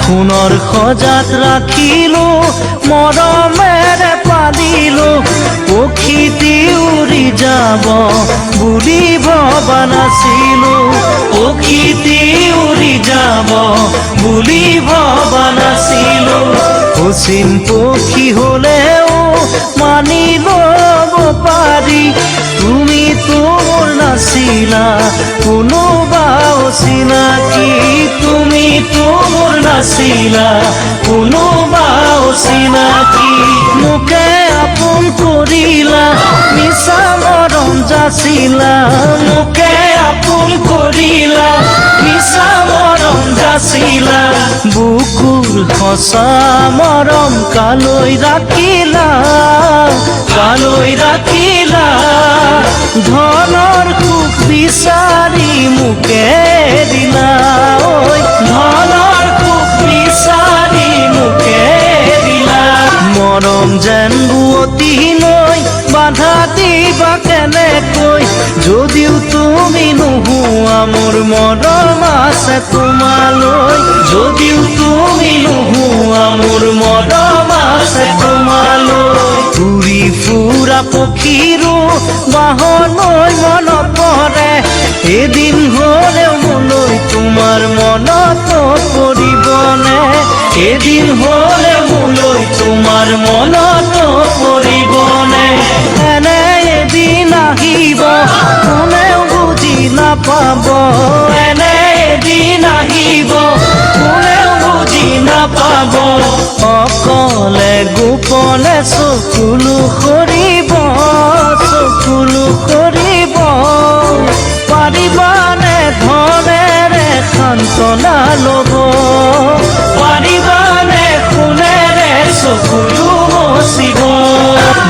সোণৰ সজাত ৰাখিলো মৰমেৰে পালিলো পক্ষীটি উৰি যাব বুলি ভবা নাছিলো পক্ষীটি উৰি যাব বুলি ভবা নাছিলো অচিন পক্ষী হলেও মানি ল'ব পাৰি তুমিতো মোৰ নাছিলা কোনোবা অচিনাকি তুমিতো মোৰ নাছিলা কোনোবা অচিনাকি মোকে আপোন কৰিলা মিছা মৰম যাচিলা মোকে আপোন কৰিলা মিছা মৰম যাচিলা বুকুৰ সঁচা মৰম কালৈ ৰাখিলা ধনৰ সুখ বিচাৰি মোকে দিলা ঐ ধনৰ সুখ বিচাৰি মোকে দিলা মৰম যেন বুৱতী নৈ বাধা দিবা কেনেকৈ যদিও তুমি নোহোৱা মোৰ মৰম আছে তোমালৈ যদিও তুমি নোহোৱা মোৰ মৰম আছে তোমালৈ উৰি ফুৰা পক্ষীৰো বাহলৈ মনত পৰে এদিন হ'লেও মোলৈ তোমাৰ মনত পৰিবনে এদিন হ'লেও মোলৈ তোমাৰ মনত পৰিবনে এনে এদিন আহিব কোনেও বুজি নাপাব এনে এদিন আহিব কোনেও বুজি নাপাব অকলে গোপনে চকুলো সৰিব পাৰিবানে ধনেৰে সান্তনা ল'ব পাৰিবানে সোণেৰে চকুলো মচিব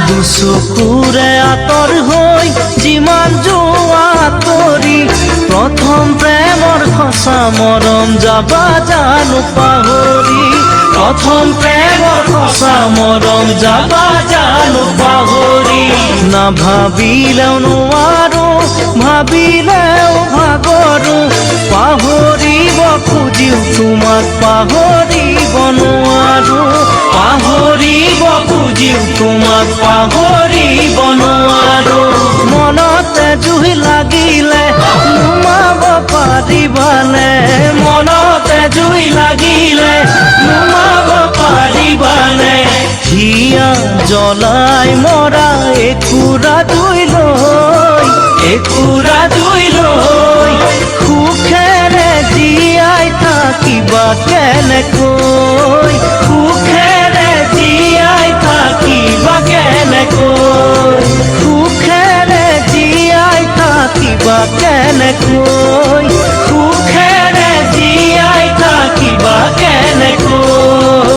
দুচকুৰে আঁতৰ হৈ যিমান যোৱা আঁতৰি প্ৰথম প্ৰেমৰ সঁচা মৰম যাবা জানো পাহৰি প্ৰথম প্ৰেমৰ সঁচা মৰম যাবা জানো পাহৰি নাভাবিলেও নোৱাৰো ভাবিলেও ভাগৰো পাহৰিব খুজিও তোমাক পাহৰিব নোৱাৰো পাহৰিব খুজিও তোমাক পাহৰিব নোৱাৰো মনতে জুই লাগিলে নুমাব পাৰিবানে মনতে জুই লাগিলে নুমাব পাৰিবানে হিয়া জ্বলাই মৰা একুৰা জুই লৈ সুখেৰে জীয়াই থাকিবা কেনেকৈ সুখেৰে জীয়াই থাকিবা কেনেকৈ সুখেৰে জীয়াই থাকিবা কেনেকৈ